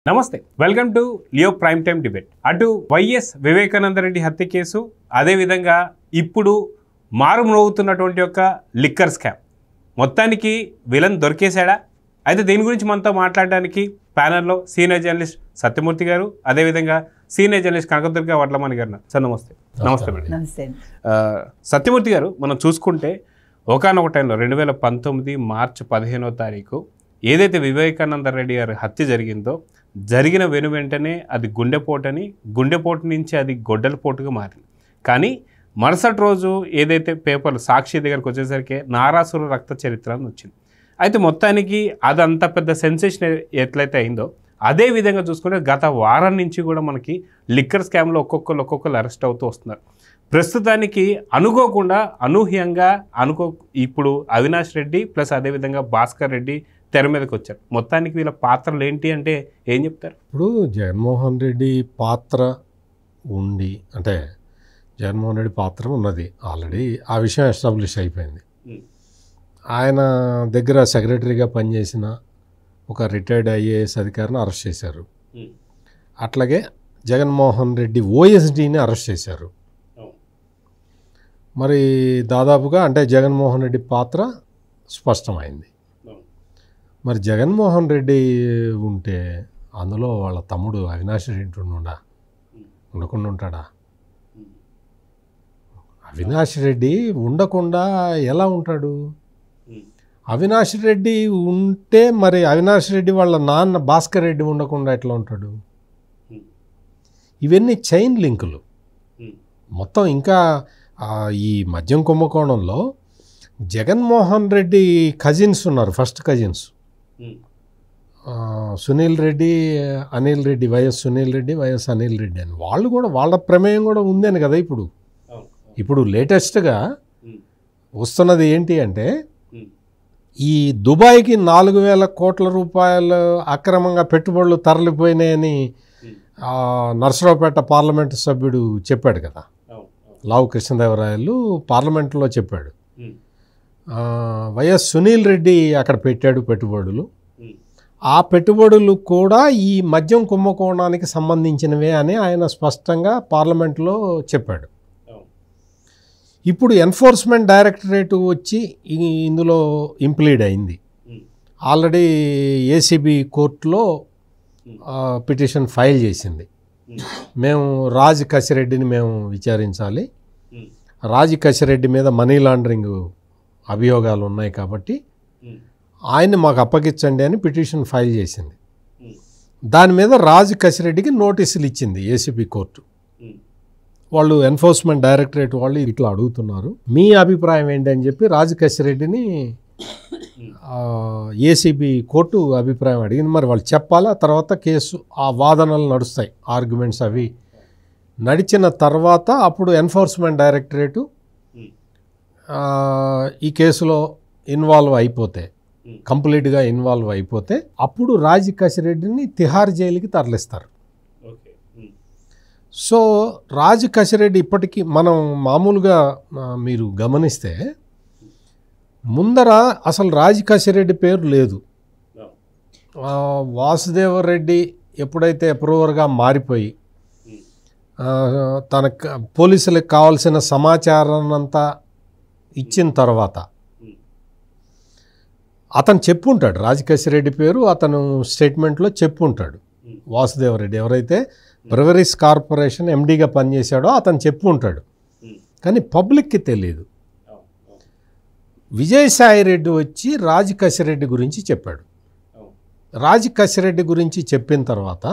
నమస్తే welcome to Leo prime time debate. అటు YS Vivekananda Reddy హత్య కేసు, అదేవిధంగా ఇప్పుడు మారుమ్రోగుతున్నటువంటి ఒక లిక్కర్ స్కామ్, మొత్తానికి విలన్ దొరికేశాడా? అయితే దీని గురించి మనతో మాట్లాడడానికి ప్యానల్లో సీనియర్ జర్నలిస్ట్ సత్యమూర్తి గారు, అదేవిధంగా సీనియర్ జర్నలిస్ట్ కనకదుర్గ వడ్లమణి గారు. సార్ నమస్తే. నమస్తే మేడం. నమస్తే. సత్యమూర్తి గారు, మనం చూసుకుంటే ఒకానొక టైంలో 2019 మార్చి 15వ తారీఖు ఏదైతే వివేకానంద రెడ్డి గారి హత్య జరిగిందో, జరిగిన వెంటనే అది గుండెపోటని, గుండెపోటు నుంచి అది గొడ్డలపోటుగా మారింది. కానీ మరుసటి రోజు ఏదైతే పేపర్లు సాక్షి దగ్గరకు వచ్చేసరికి నారాసుర రక్త చరిత్ర అని వచ్చింది. అయితే మొత్తానికి అది అంత పెద్ద సెన్సేషన్ ఎట్లయితే అయిందో, అదే విధంగా చూసుకుంటే గత వారం నుంచి కూడా మనకి లిక్కర్ స్కామ్లో ఒక్కొక్కరు అరెస్ట్ అవుతూ వస్తున్నారు. ప్రస్తుతానికి అనుకోకుండా అనూహ్యంగా ఇప్పుడు అవినాష్ రెడ్డి ప్లస్ అదేవిధంగా భాస్కర్ రెడ్డి తెర మీదకి వచ్చారు. మొత్తానికి వీళ్ళ పాత్రలు ఏంటి అంటే ఏం చెప్తారు? ఇప్పుడు జగన్మోహన్ రెడ్డి పాత్ర ఉండి, అంటే జగన్మోహన్ రెడ్డి పాత్ర ఉన్నది ఆల్రెడీ, ఆ విషయం ఎస్టాబ్లిష్ అయిపోయింది. ఆయన దగ్గర సెక్రటరీగా పనిచేసిన ఒక రిటైర్డ్ ఐఏఎస్ అధికారిని అరెస్ట్ చేశారు. అట్లాగే జగన్మోహన్ రెడ్డి ఓఎస్డీని అరెస్ట్ చేశారు. మరి దాదాపుగా అంటే జగన్మోహన్ రెడ్డి పాత్ర స్పష్టమైంది. మరి జగన్మోహన్ రెడ్డి ఉంటే అందులో వాళ్ళ తమ్ముడు అవినాష్ రెడ్డి ఉండకుండా ఉంటాడా? అవినాష్ రెడ్డి ఉండకుండా ఎలా ఉంటాడు? అవినాష్ రెడ్డి ఉంటే మరి అవినాష్ రెడ్డి వాళ్ళ నాన్న భాస్కర్ రెడ్డి ఉండకుండా ఎట్లా ఉంటాడు? ఇవన్నీ చైన్ లింకులు మొత్తం. ఇంకా ఈ మద్యం కుంభకోణంలో జగన్మోహన్ రెడ్డి కజిన్స్ ఉన్నారు, first cousins Sunil Reddy, Anil Reddy, YS Sunil Reddy, YS Anil Reddy అని వాళ్ళు కూడా, వాళ్ళ ప్రమేయం కూడా ఉందని కదా. ఇప్పుడు లేటెస్ట్గా వస్తున్నది ఏంటి అంటే, ఈ దుబాయ్కి 4,000 కోట్ల రూపాయలు అక్రమంగా పెట్టుబడులు తరలిపోయినాయని నర్సరావుపేట పార్లమెంటు సభ్యుడు చెప్పాడు కదా, లావు కృష్ణదేవరాయలు పార్లమెంట్లో చెప్పాడు. వైఎస్ సునీల్ రెడ్డి అక్కడ పెట్టాడు పెట్టుబడులు, ఆ పెట్టుబడులు కూడా ఈ మద్యం కుంభకోణానికి సంబంధించినవే అని ఆయన స్పష్టంగా పార్లమెంట్లో చెప్పాడు. ఇప్పుడు ఎన్ఫోర్స్మెంట్ డైరెక్టరేట్ వచ్చి ఇందులో ఇంప్లీడ్ అయింది. ఆల్రెడీ ఏసీబీ కోర్టులో పిటిషన్ ఫైల్ చేసింది. మేము రాజ్ కసిరెడ్డిని మేము విచారించాలి, రాజ్ కసిరెడ్డి మీద మనీ లాండరింగ్ అభియోగాలు ఉన్నాయి కాబట్టి ఆయన్ని మాకు అప్పగించండి అని పిటిషన్ ఫైల్ చేసింది. దాని మీద రాజ్ కసిరెడ్డికి నోటీసులు ఇచ్చింది ఏసీబీ కోర్టు. వాళ్ళు ఎన్ఫోర్స్మెంట్ డైరెక్టరేట్ వాళ్ళు ఇట్లా అడుగుతున్నారు, మీ అభిప్రాయం ఏంటి అని చెప్పి రాజ్ కసిరెడ్డిని ఏసీబీ కోర్టు అభిప్రాయం అడిగింది. మరి వాళ్ళు చెప్పాలా, తర్వాత కేసు ఆ వాదనలు నడుస్తాయి, ఆర్గ్యుమెంట్స్ అవి నడిచిన తర్వాత అప్పుడు ఎన్ఫోర్స్మెంట్ డైరెక్టరేటు ఈ కేసులో ఇన్వాల్వ్ అయిపోతే, కంప్లీట్గా ఇన్వాల్వ్ అయిపోతే అప్పుడు రాజ్ కసిరెడ్డిని తిహార్ జైలుకి తరలిస్తారు. సో రాజ్ కసిరెడ్డి ఇప్పటికీ మనం మామూలుగా మీరు గమనిస్తే ముందర అసలు రాజ్ కసిరెడ్డి పేరు లేదు. వాసుదేవరెడ్డి ఎప్పుడైతే అప్రూవర్గా మారిపోయి తన పోలీసులకు కావాల్సిన సమాచారాన్ని అంతా ఇచ్చిన తర్వాత అతను చెప్పుంటాడు, రాజ్ కసిరెడ్డి పేరు అతను స్టేట్మెంట్లో చెప్పుంటాడు. వాసుదేవరెడ్డి ఎవరైతే బ్రెవరీస్ కార్పొరేషన్ ఎండీగా పనిచేశాడో అతను చెప్పుంటాడు, కానీ పబ్లిక్కి తెలియదు. విజయసాయిరెడ్డి వచ్చి రాజ్ కసిరెడ్డి గురించి చెప్పాడు. రాజ్ కసిరెడ్డి గురించి చెప్పిన తర్వాత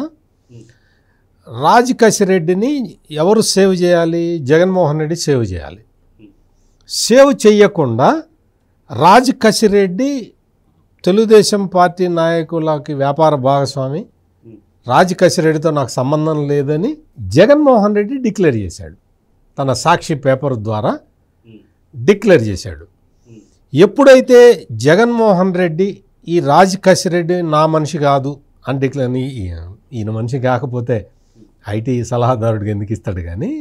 రాజ్ కసిరెడ్డిని ఎవరు సేవ్ చేయాలి? జగన్మోహన్ రెడ్డి సేవ్ చేయాలి. సేవ్ చేయకుండా రాజ్ కసిరెడ్డి తెలుగుదేశం పార్టీ నాయకులకి వ్యాపార భాగస్వామి, రాజ్ కసిరెడ్డితో నాకు సంబంధం లేదని జగన్మోహన్ రెడ్డి డిక్లేర్ చేశాడు. తన సాక్షి పేపర్ ద్వారా డిక్లేర్ చేశాడు. ఎప్పుడైతే జగన్మోహన్ రెడ్డి ఈ రాజ్ కసిరెడ్డి నా మనిషి కాదు అని డిక్లేర్, ఈయన మనిషి కాకపోతే ఐటీ సలహాదారుడికి ఎందుకు ఇస్తాడు? కానీ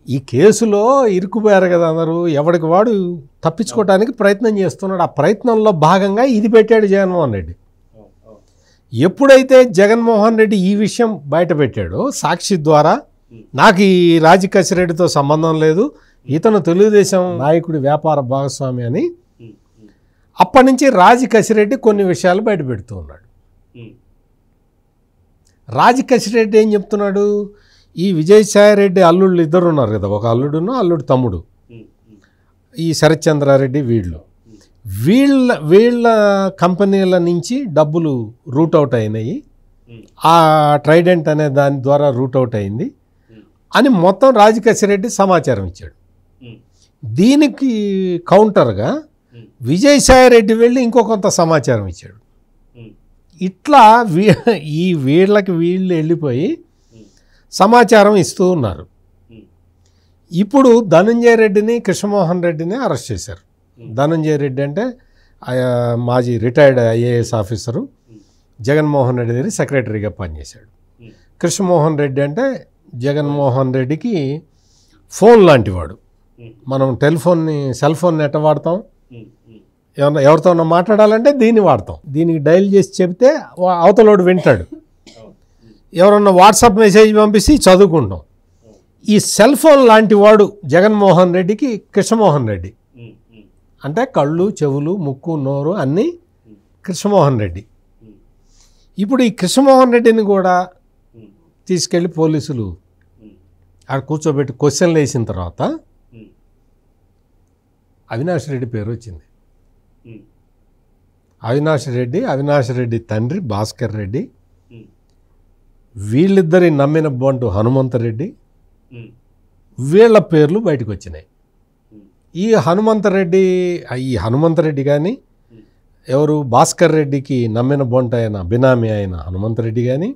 ఈ కేసులో ఇరుక్కుపోయారు కదా అందరూ, ఎవరికి వాడు తప్పించుకోవడానికి ప్రయత్నం చేస్తున్నాడు. ఆ ప్రయత్నంలో భాగంగా ఇది పెట్టాడు జగన్మోహన్ రెడ్డి. ఎప్పుడైతే జగన్మోహన్ రెడ్డి ఈ విషయం బయటపెట్టాడో సాక్షి ద్వారా, నాకు ఈ రాజీ కసిరెడ్డితో సంబంధం లేదు, ఇతను తెలుగుదేశం నాయకుడి వ్యాపార భాగస్వామి అని, అప్పటి నుంచి రాజీ కసిరెడ్డి కొన్ని విషయాలు బయటపెడుతూ ఉన్నాడు. రాజీ కసిరెడ్డి ఏం చెప్తున్నాడు, ఈ విజయసాయిరెడ్డి అల్లుళ్ళు ఇద్దరు ఉన్నారు కదా, ఒక అల్లుడును అల్లుడు తమ్ముడు, ఈ శరత్చంద్రారెడ్డి, వీళ్ళ కంపెనీల నుంచి డబ్బులు రూట్ అవుట్ అయినాయి, ఆ ట్రైడెంట్ అనే దాని ద్వారా రూట్ అవుట్ అయింది అని మొత్తం రాజీ కసిరెడ్డి సమాచారం ఇచ్చాడు. దీనికి కౌంటర్గా విజయసాయిరెడ్డి వెళ్ళి ఇంకో కొంత సమాచారం ఇచ్చాడు. ఇట్లా వీళ్ళకి వీళ్ళు వెళ్ళిపోయి సమాచారం ఇస్తూ ఉన్నారు. ఇప్పుడు ధనంజయ రెడ్డిని, కృష్ణమోహన్ రెడ్డిని అరెస్ట్ చేశారు. ధనంజయ రెడ్డి అంటే మాజీ retired IAS officer, Jaganmohan Reddy దగ్గర సెక్రటరీగా పనిచేశాడు. కృష్ణమోహన్ రెడ్డి అంటే జగన్మోహన్ రెడ్డికి ఫోన్ లాంటివాడు. మనం సెల్ ఫోన్ని ఎట్ట వాడతాం, ఎవరితో మాట్లాడాలంటే దీన్ని వాడతాం, దీనికి డైల్ చేసి చెప్తే అవతలోడు వింటాడు, ఎవరన్నా వాట్సాప్ మెసేజ్ పంపిస్తే చదువుకుంటాం. ఈ సెల్ ఫోన్ లాంటి వాడు జగన్మోహన్ రెడ్డికి కృష్ణమోహన్ రెడ్డి. అంటే కళ్ళు, చెవులు, ముక్కు, నోరు అన్నీ కృష్ణమోహన్ రెడ్డి. ఇప్పుడు ఈ కృష్ణమోహన్ రెడ్డిని కూడా తీసుకెళ్ళి పోలీసులు ఆడ కూర్చోబెట్టి క్వశ్చన్లు వేసిన తర్వాత అవినాష్ రెడ్డి పేరు వచ్చింది. అవినాష్ రెడ్డి తండ్రి భాస్కర్ రెడ్డి, వీళ్ళిద్దరి నమ్మిన బంటు హనుమంతరెడ్డి, వీళ్ళ పేర్లు బయటకు వచ్చినాయి. ఈ హనుమంతరెడ్డి కానీ, ఎవరు భాస్కర్ రెడ్డికి నమ్మిన బొంట అయిన బినామీ అయిన హనుమంతరెడ్డి కానీ,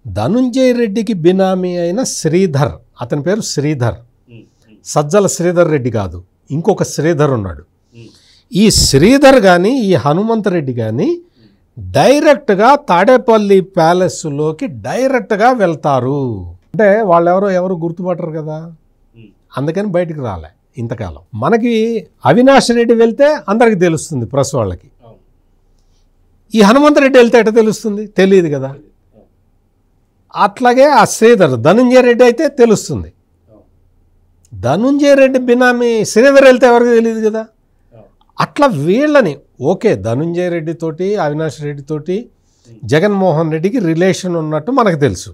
ధనుంజయ రెడ్డికి బినామీ అయిన శ్రీధర్, అతని పేరు శ్రీధర్, సజ్జల శ్రీధర్ రెడ్డి కాదు, ఇంకొక శ్రీధర్ ఉన్నాడు. ఈ శ్రీధర్ కానీ ఈ హనుమంతరెడ్డి కానీ డైరెక్ట్గా తాడేపల్లి ప్యాలెస్లోకి డైరెక్ట్గా వెళ్తారు. అంటే ఎవరు గుర్తుపట్టరు కదా, అందుకని బయటికి రాలే ఇంతకాలం. మనకి అవినాష్ రెడ్డి వెళ్తే అందరికి తెలుస్తుంది, ప్రెస్ వాళ్ళకి. ఈ హనుమంతరెడ్డి వెళ్తే ఎట్లా తెలుస్తుంది, తెలియదు కదా. అట్లాగే ఆ శ్రీధర్ ధనుంజయ రెడ్డి అయితే తెలుస్తుంది. ధనుంజయ రెడ్డి బినామీ శ్రీధర్ వెళ్తే ఎవరికి తెలియదు కదా. అట్లా వీళ్ళని ఓకే, ధనుంజయ రెడ్డితోటి అవినాష్ రెడ్డితోటి జగన్మోహన్ రెడ్డికి రిలేషన్ ఉన్నట్టు మనకు తెలుసు.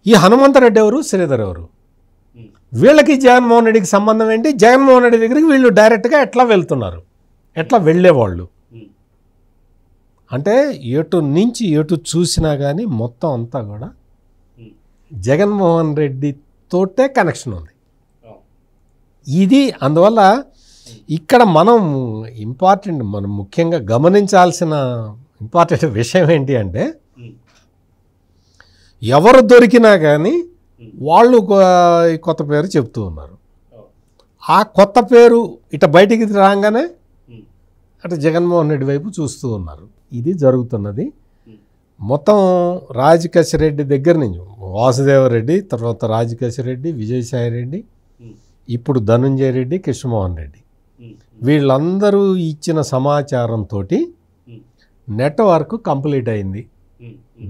ఈ హనుమంతరెడ్డి ఎవరు, శ్రీధర్ ఎవరు, వీళ్ళకి జగన్మోహన్ రెడ్డికి సంబంధం ఏంటి, జగన్మోహన్ రెడ్డి దగ్గరికి వీళ్ళు డైరెక్ట్గా ఎట్లా వెళ్తున్నారు, ఎట్లా వెళ్ళేవాళ్ళు. అంటే ఎటు నుంచి ఎటు చూసినా కానీ మొత్తం అంతా కూడా జగన్మోహన్ రెడ్డితోటే కనెక్షన్ ఉంది. ఇది అందువల్ల ఇక్కడ మనం ముఖ్యంగా గమనించాల్సిన ఇంపార్టెంట్ విషయం ఏంటి అంటే, ఎవరు దొరికినా కానీ వాళ్ళు కొత్త పేరు చెప్తూ ఉన్నారు. ఆ కొత్త పేరు ఇట బయటికి రాగానే అటు జగన్మోహన్ రెడ్డి వైపు చూస్తూ ఉన్నారు. ఇది జరుగుతున్నది. మొత్తం రాజీ కసిరెడ్డి దగ్గర నుంచి వాసుదేవరెడ్డి, తర్వాత రాజీ కసిరెడ్డి, విజయసాయిరెడ్డి, ఇప్పుడు ధనుంజయ రెడ్డి, కృష్ణమోహన్ రెడ్డి, వీళ్ళందరూ ఇచ్చిన సమాచారంతో నెట్వర్క్ కంప్లీట్ అయింది.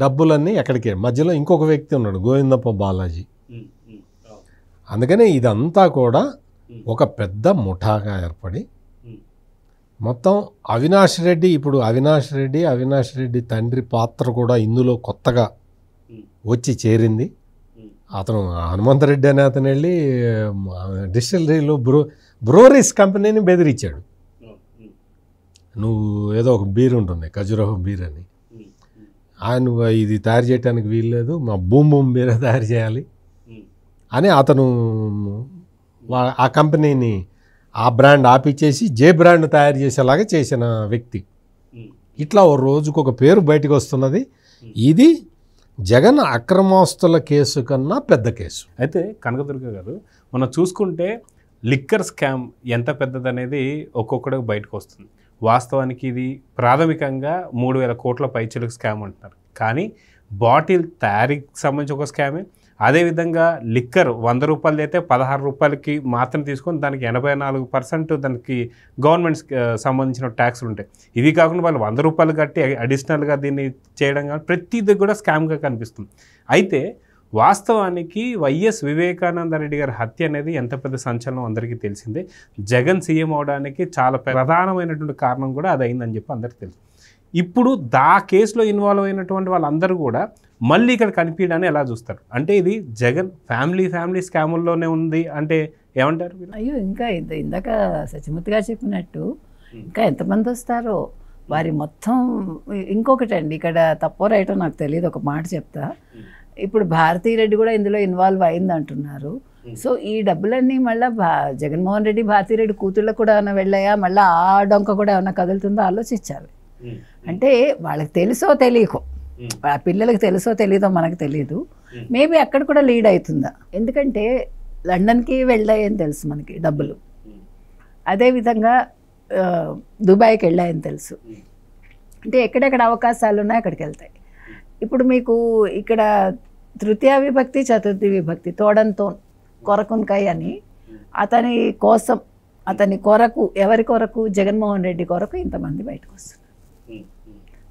డబ్బులన్నీ ఎక్కడికి, మధ్యలో ఇంకొక వ్యక్తి ఉన్నాడు, గోవిందప్ప బాలాజీ. అందుకనే ఇదంతా కూడా ఒక పెద్ద ముఠాగా ఏర్పడి మొత్తం అవినాష్ రెడ్డి, ఇప్పుడు అవినాష్ రెడ్డి తండ్రి పాత్ర కూడా ఇందులో కొత్తగా వచ్చి చేరింది. అతను హనుమంతరెడ్డి అనే అతను వెళ్ళి డిస్టిలరీలో బ్రోరీస్ కంపెనీని బెదిరించాడు. నువ్వు ఏదో ఒక బీర్ ఉంటుంది, ఖజురహో బీర్ అని, ఆయన ఇది తయారు చేయడానికి వీల్లేదు, మా బూమ్ బీరే తయారు చేయాలి అని అతను ఆ కంపెనీని ఆ బ్రాండ్ ఆపిచ్చేసి జే బ్రాండ్ తయారు చేసేలాగా చేసిన వ్యక్తి. ఇట్లా ఓ రోజుకు ఒక పేరు బయటకు వస్తున్నది. ఇది జగన్ అక్రమాస్తుల కేసు కన్నా పెద్ద కేసు. అయితే కనకదుర్గ గారు, మనం చూసుకుంటే లిక్కర్ స్కామ్ ఎంత పెద్దదనేది ఒక్కొక్కడికి బయటకు వస్తుంది. వాస్తవానికి ఇది ప్రాథమికంగా 3,000 కోట్ల పైచలకు స్కామ్ అంటున్నారు. కానీ బాటిల్ తయారీకి సంబంధించి ఒక స్కామే, అదేవిధంగా లిక్కర్ 100 రూపాయలు అయితే 16 రూపాయలకి మాత్రం తీసుకొని దానికి 84% దానికి గవర్నమెంట్ సంబంధించిన ట్యాక్స్లు ఉంటాయి. ఇవి కాకుండా వాళ్ళు 100 రూపాయలు కట్టి అడిషనల్గా దీన్ని చేయడం కానీ ప్రతిదీ కూడా స్కామ్గా కనిపిస్తుంది. అయితే వాస్తవానికి వైఎస్ వివేకానంద రెడ్డి గారి హత్య అనేది ఎంత పెద్ద సంచలనం అందరికీ తెలిసిందే. జగన్ సీఎం అవడానికి చాలా ప్రధానమైనటువంటి కారణం కూడా అది అయిందని చెప్పి అందరికీ తెలుసు. ఇప్పుడు కేసులో ఇన్వాల్వ్ అయినటువంటి వాళ్ళందరూ కూడా మళ్ళీ ఇక్కడ కనిపించడాన్ని ఎలా చూస్తారు? అంటే ఇది జగన్ ఫ్యామిలీ స్కాముల్లోనే ఉంది అంటే ఏమంటారు? అయ్యో, ఇంకా ఇందాక సత్యమూర్తి గారు చెప్పినట్టు ఇంకా ఎంతమంది వస్తారో వారి మొత్తం. ఇంకొకటి అండి, ఇక్కడ తప్పో రైటో నాకు తెలియదు, ఒక మాట చెప్తా. ఇప్పుడు భారతీరెడ్డి కూడా ఇందులో ఇన్వాల్వ్ అయింది అంటున్నారు. సో ఈ డబ్బులన్నీ మళ్ళీ జగన్మోహన్ రెడ్డి భారతీరెడ్డి కూతుళ్ళకు కూడా ఏమైనా వెళ్ళాయా, మళ్ళీ ఆ డొంక కూడా ఏమైనా కదులుతుందో ఆలోచించాలి. అంటే వాళ్ళకి తెలుసో తెలియకో, ఆ పిల్లలకి తెలుసో తెలీదో మనకు తెలియదు. మేబీ అక్కడ కూడా లీడ్ అవుతుందా, ఎందుకంటే లండన్కి వెళ్ళాయని తెలుసు మనకి డబ్బులు, అదేవిధంగా దుబాయ్కి వెళ్ళాయని తెలుసు. అంటే ఎక్కడెక్కడ అవకాశాలు ఉన్నాయో అక్కడికి వెళ్తాయి. ఇప్పుడు మీకు ఇక్కడ తృతీయ విభక్తి చతుర్థి విభక్తి తోడంతో కొరకున్కాయ్ అని అతని కోసం, అతని కొరకు, ఎవరి కొరకు, జగన్మోహన్ రెడ్డి కొరకు ఇంతమంది బయటకు వస్తున్నారు.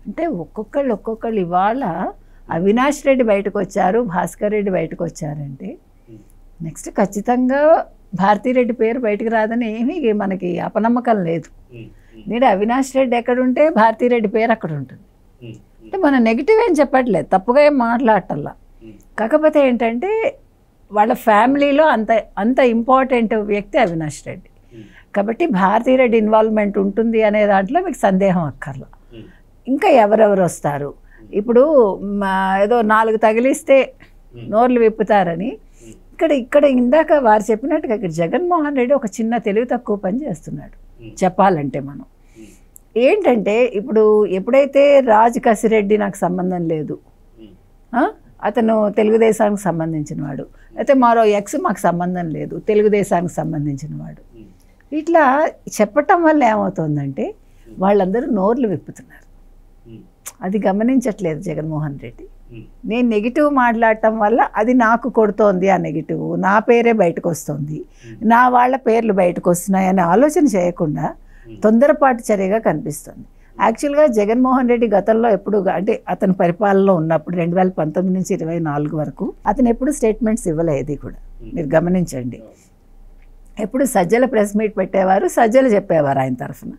అంటే ఒక్కొక్కళ్ళు ఇవాళ అవినాష్ రెడ్డి బయటకు వచ్చారు, భాస్కర్ రెడ్డి బయటకు వచ్చారంటే నెక్స్ట్ ఖచ్చితంగా భారతీరెడ్డి పేరు బయటకు రాదని ఏమీ మనకి అపనమ్మకం లేదు. నేను అవినాష్ రెడ్డి ఎక్కడుంటే భారతీరెడ్డి పేరు అక్కడ ఉంటుంది. అంటే మనం నెగిటివ్ ఏం చెప్పట్లేదు, తప్పుగా ఏం మాట్లాడటల్లా. కాకపోతే ఏంటంటే వాళ్ళ ఫ్యామిలీలో అంత ఇంపార్టెంట్ వ్యక్తి అవినాష్ రెడ్డి కాబట్టి భారతీరెడ్డి ఇన్వాల్వ్మెంట్ ఉంటుంది అనే దాంట్లో మీకు సందేహం అక్కర్లా. ఇంకా ఎవరెవరు వస్తారు, ఇప్పుడు ఏదో 4 తగిలిస్తే నోర్లు విప్పుతారని ఇక్కడ ఇందాక వారు చెప్పినట్టుగా ఇక్కడ జగన్మోహన్ రెడ్డి ఒక చిన్న తెలివి తక్కువ పని చేస్తున్నాడు చెప్పాలంటే. మనం ఏంటంటే ఇప్పుడు ఎప్పుడైతే రాజ్ కసిరెడ్డి నాకు సంబంధం లేదు, అతను తెలుగుదేశానికి సంబంధించిన వాడు, అయితే మరో ఎక్స్ మాకు సంబంధం లేదు తెలుగుదేశానికి సంబంధించిన వాడు, ఇట్లా చెప్పటం వల్ల ఏమవుతుందంటే వాళ్ళందరూ నోర్లు విప్పుతున్నారు. అది గమనించట్లేదు జగన్మోహన్ రెడ్డి. నేను నెగిటివ్ మాట్లాడటం వల్ల అది నాకు కొడుతోంది, ఆ నెగిటివ్ నా పేరే బయటకు వస్తుంది, నా వాళ్ళ పేర్లు బయటకు వస్తున్నాయనే ఆలోచన చేయకుండా తొందరపాటు చర్యగా కనిపిస్తుంది. యాక్చువల్గా జగన్మోహన్ రెడ్డి గతంలో ఎప్పుడు, అంటే అతని పరిపాలనలో ఉన్నప్పుడు 2019 నుంచి 24 వరకు అతను ఎప్పుడు స్టేట్మెంట్స్ ఇవ్వలేదు కూడా. మీరు గమనించండి, ఎప్పుడు సజ్జల ప్రెస్ మీట్ పెట్టేవారు, సజ్జలు చెప్పేవారు ఆయన తరఫున.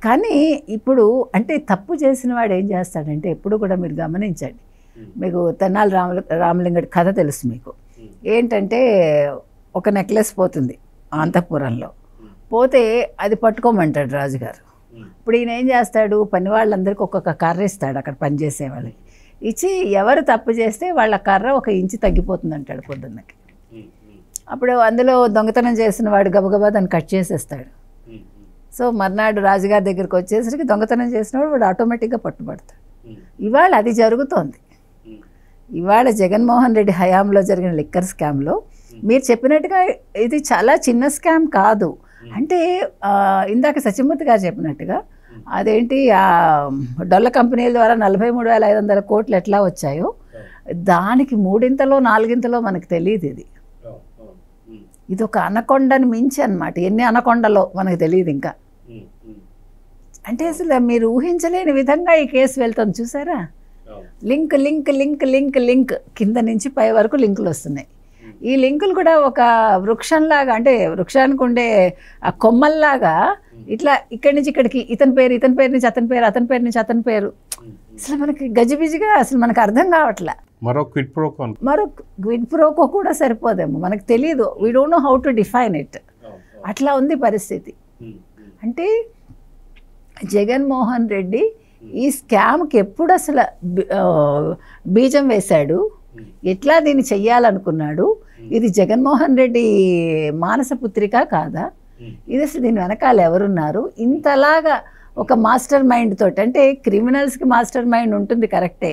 కానీ ఇప్పుడు అంటే తప్పు చేసిన వాడు ఏం చేస్తాడంటే ఎప్పుడు కూడా మీరు గమనించండి, మీకు తెనాలి రామలింగడి కథ తెలుసు మీకు. ఏంటంటే ఒక నెక్లెస్ పోతుంది అంతఃపురంలో, పోతే అది పట్టుకోమంటాడు రాజుగారు. ఇప్పుడు ఈయన ఏం చేస్తాడు, పని వాళ్ళందరికీ ఒక్కొక్క కర్ర ఇస్తాడు అక్కడ పనిచేసే వాళ్ళకి. ఇచ్చి ఎవరు తప్పు చేస్తే వాళ్ళ కర్ర 1 ఇంచు తగ్గిపోతుంది అంటాడు పొద్దున్నకి. అప్పుడు అందులో దొంగతనం చేసిన వాడు గబగబా దాన్ని కట్ చేసేస్తాడు. సో మర్నాడు రాజుగారి దగ్గరికి వచ్చేసరికి దొంగతనం చేసినవాడు వాడు ఆటోమేటిక్గా పట్టుబడతాడు. ఇవాళ అది జరుగుతోంది. ఇవాళ జగన్మోహన్ రెడ్డి హయాంలో జరిగిన లిక్కర్ స్కామ్లో మీరు చెప్పినట్టుగా ఇది చాలా చిన్న స్కామ్ కాదు. అంటే ఇందాక సత్యమూర్తి గారు చెప్పినట్టుగా అదేంటి డొల్ల కంపెనీల ద్వారా 43,500 కోట్లు ఎట్లా వచ్చాయో దానికి 3ఇంతలో 4ఇంతలో మనకు తెలియదు. ఇది ఒక అనకొండని మించి అన్నమాట. ఎన్ని అనకొండలో మనకు తెలియదు ఇంకా. అంటే అసలు మీరు ఊహించలేని విధంగా ఈ కేసు వెళ్తుంది చూసారా. Link link link link link కింద నుంచి పై వరకు లింకులు వస్తున్నాయి. ఈ లింకులు కూడా ఒక వృక్షంలాగా, అంటే వృక్షానికి ఉండే ఆ కొమ్మల్లాగా ఇట్లా ఇక్కడి నుంచి ఇక్కడికి ఇతని పేరు నుంచి అతని పేరు, అతని పేరు నుంచి అతని పేరు. అసలు మనకి గజిబిజిగా అసలు మనకు అర్థం కావట్లే. మరో క్విడ్ ప్రోకో కూడా సరిపోదేమో, మనకు తెలియదు. We don't know how to define it. అట్లా ఉంది పరిస్థితి. అంటే జగన్మోహన్ రెడ్డి ఈ స్కామ్కి ఎప్పుడు అసలు బీజం వేశాడు, ఎట్లా దీన్ని చెయ్యాలనుకున్నాడు, ఇది జగన్మోహన్ రెడ్డి మానసపుత్రిక కాదా, ఇది అసలు దీని వెనకాల ఎవరున్నారు, ఇంతలాగా ఒక మాస్టర్ మైండ్ తోటి. అంటే క్రిమినల్స్కి మాస్టర్ మైండ్ ఉంటుంది కరెక్టే,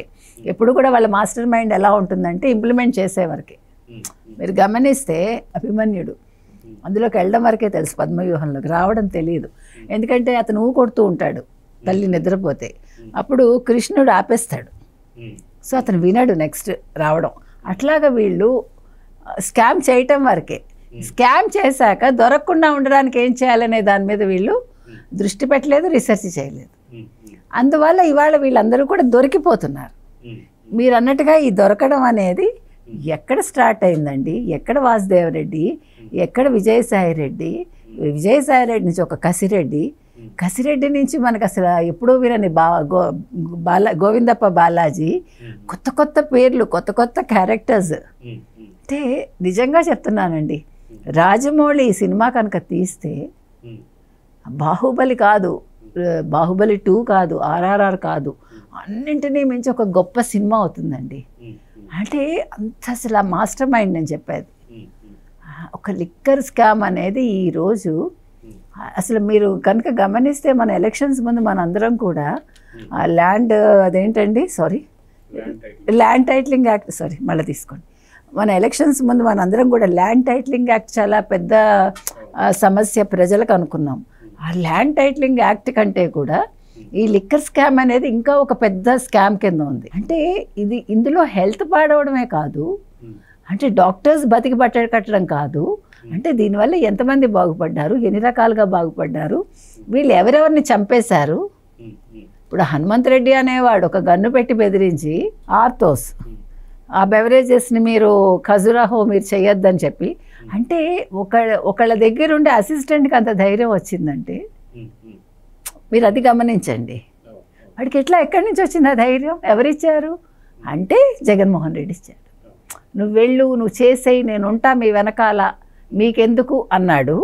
ఎప్పుడు కూడా వాళ్ళ మాస్టర్ మైండ్ ఎలా ఉంటుందంటే ఇంప్లిమెంట్ చేసేవరకే. మీరు గమనిస్తే అభిమన్యుడు అందులోకి వెళ్ళడం వరకే తెలుసు, పద్మవ్యూహంలోకి రావడం తెలియదు. ఎందుకంటే అతను కొడుతూ ఉంటాడు తల్లి నిద్రపోతే, అప్పుడు కృష్ణుడు ఆపేస్తాడు. సో అతను వినడు నెక్స్ట్ రావడం. అట్లాగా వీళ్ళు స్కామ్ చేయటం వరకే. స్కామ్ చేశాక దొరకకుండా ఉండడానికి ఏం చేయాలనే దాని మీద వీళ్ళు దృష్టి పెట్టలేదు, రీసెర్చ్ చేయలేదు. అందువల్ల ఇవాళ వీళ్ళందరూ కూడా దొరికిపోతున్నారు. మీరు అన్నట్టుగా ఈ దొరకడం అనేది ఎక్కడ స్టార్ట్ అయిందండి? ఎక్కడ వాసుదేవరెడ్డి, ఎక్కడ విజయసాయిరెడ్డి, విజయసాయిరెడ్డి నుంచి ఒక కసిరెడ్డి నుంచి మనకు అసలు ఎప్పుడూ వినని గోవిందప్ప బాలాజీ, కొత్త కొత్త పేర్లు, కొత్త కొత్త క్యారెక్టర్స్. అంటే నిజంగా చెప్తున్నానండి, రాజమౌళి ఈ సినిమా కనుక తీస్తే బాహుబలి కాదు, బాహుబలి 2 కాదు, RRR కాదు, అన్నింటినీ మించి ఒక గొప్ప సినిమా అవుతుందండి. అంటే అంత అసలు ఆ మాస్టర్ మైండ్ నేను చెప్పేది. ఒక లిక్కర్ స్కామ్ అనేది ఈరోజు అసలు మీరు కనుక గమనిస్తే మన ఎలక్షన్స్ ముందు మన అందరం కూడా ల్యాండ్ అదేంటండి ల్యాండ్ టైటిలింగ్ యాక్ట్ మళ్ళీ తీసుకోండి. మన ఎలక్షన్స్ ముందు మన అందరం కూడా ల్యాండ్ టైటిలింగ్ యాక్ట్ చాలా పెద్ద సమస్య ప్రజలకు అనుకున్నాం. ఆ ల్యాండ్ టైటిలింగ్ యాక్ట్ కంటే కూడా ఈ లిక్కర్ స్కామ్ అనేది ఇంకా ఒక పెద్ద స్కామ్ కింద ఉంది. అంటే ఇందులో హెల్త్ పాడవడమే కాదు, అంటే డాక్టర్స్ బతికి కట్టడం కాదు, అంటే దీనివల్ల ఎంతమంది బాగుపడ్డారు, ఎన్ని రకాలుగా బాగుపడ్డారు, వీళ్ళు ఎవరెవరిని చంపేశారు. ఇప్పుడు హనుమంత్ రెడ్డి అనేవాడు ఒక గన్ను పెట్టి బెదిరించి ఆర్థోస్ ఆ బెవరేజెస్ని మీరు ఖజురాహో మీరు చేయొద్దని చెప్పి, అంటే ఒకళ్ళ దగ్గర ఉండే అసిస్టెంట్కి అంత ధైర్యం వచ్చిందంటే మీరు అది గమనించండి. వాడికి ఎక్కడి నుంచి వచ్చింది ఆ ధైర్యం? ఎవరిచ్చారు అంటే జగన్మోహన్ రెడ్డి ఇచ్చాడు. నువ్వు వెళ్ళు, నువ్వు చేసేయి, నేను ఉంటా మీ వెనకాల, మీకెందుకు అన్నాడు.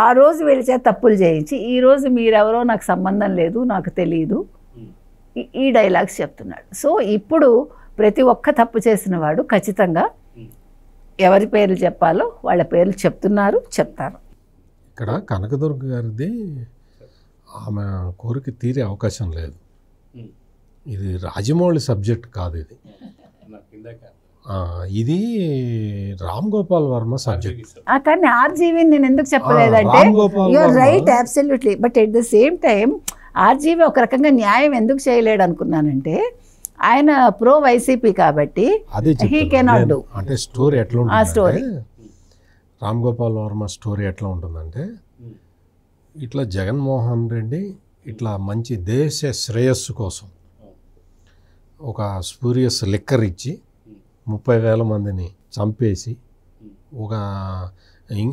ఆ రోజు వీళ్ళ చేత తప్పులు చేయించి ఈరోజు మీరెవరో నాకు సంబంధం లేదు, నాకు తెలియదు, ఈ డైలాగ్స్ చెప్తున్నాడు. సో ఇప్పుడు ప్రతి ఒక్క తప్పు చేసిన వాడు ఖచ్చితంగా ఎవరి పేర్లు చెప్పాలో వాళ్ళ పేర్లు చెప్తారు. ఇక్కడ కనకదుర్గ గారిది ఆమె కోరిక తీరే అవకాశం లేదు. ఇది రాజమౌళి సబ్జెక్ట్ కాదు, ఇది రామ్ గోపాల్ వర్మ సబ్జెక్ట్. కానీ ఆర్జీవి నేను ఎందుకు చెప్పలేదంటే you are right absolutely, but at the same time RGV ఒక రకంగా న్యాయం ఎందుకు చేయలేడు అనుకున్నానంటే ఆయన ప్రో వైసీపీ కాబట్టి హీ కెనాట్ డూ. అంటే స్టోరీ ఎట్లా ఉంటుంది, రామ్ గోపాల్ వర్మ స్టోరీ ఎట్లా ఉంటుందంటే ఇట్లా జగన్మోహన్ రెడ్డి ఇట్లా మంచి దేశ శ్రేయస్సు కోసం ఒక స్పూరియస్ లిక్కర్ ఇచ్చి 30,000 మందిని చంపేసి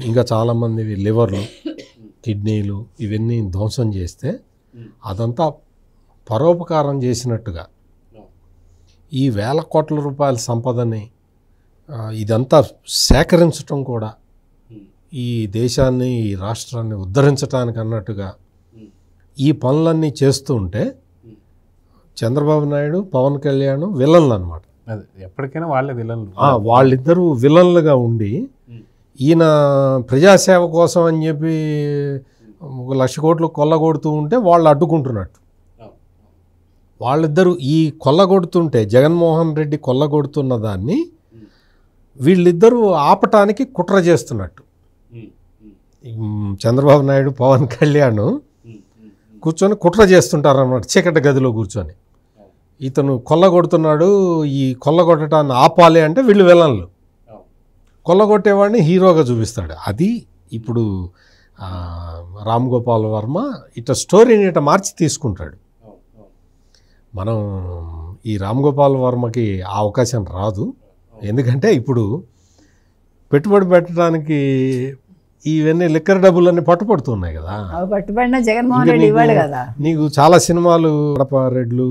ఇంకా చాలామంది లివర్లు, కిడ్నీలు ఇవన్నీ ధ్వంసం చేస్తే అదంతా పరోపకారం చేసినట్టుగా ఈ వేల కోట్ల రూపాయల సంపదని ఇదంతా సేకరించటం కూడా ఈ దేశాన్ని, ఈ రాష్ట్రాన్ని ఉద్ధరించడానికి అన్నట్టుగా ఈ పనులన్నీ చేస్తూ ఉంటే చంద్రబాబు నాయుడు, పవన్ కళ్యాణ్ విలన్లు అనమాట. ఎప్పటికైనా వాళ్ళే విలన్లు. వాళ్ళిద్దరూ విలన్లుగా ఉండి ఈయన ప్రజాసేవ కోసం అని చెప్పి 1,00,000 కోట్లు కొల్లగొడుతూ ఉంటే వాళ్ళు అడ్డుకుంటున్నట్టు. వాళ్ళిద్దరూ ఈ కొల్లగొడుతుంటే జగన్మోహన్ రెడ్డి కొల్లగొడుతున్న దాన్ని వీళ్ళిద్దరూ ఆపటానికి కుట్ర చేస్తున్నట్టు. చంద్రబాబు నాయుడు, పవన్ కళ్యాణ్ కూర్చొని కుట్ర చేస్తుంటారు అన్నమాట. చీకటి గదిలో కూర్చొని ఇతను కొల్లగొడుతున్నాడు, ఈ కొల్లగొట్టడాన్ని ఆపాలి అంటే వీళ్ళు విలన్లు, కొల్లగొట్టేవాడిని హీరోగా చూపిస్తాడు. అది ఇప్పుడు రామ్ గోపాల్ వర్మ ఇట్లా స్టోరీని ఇట్లా మార్చి తీసుకుంటాడు. మనం ఈ రామ్ గోపాల్ వర్మకి ఆ అవకాశం రాదు. ఎందుకంటే ఇప్పుడు పెట్టుబడి పెట్టడానికి ఇవన్నీ లిక్కర్ డబ్బులన్నీ పట్టుపడుతున్నాయి కదా. పట్టుబడిన జగన్మోహన్ రెడ్డి ఇవ్వాలి కదా. నీకు చాలా సినిమాలు రెడ్లు,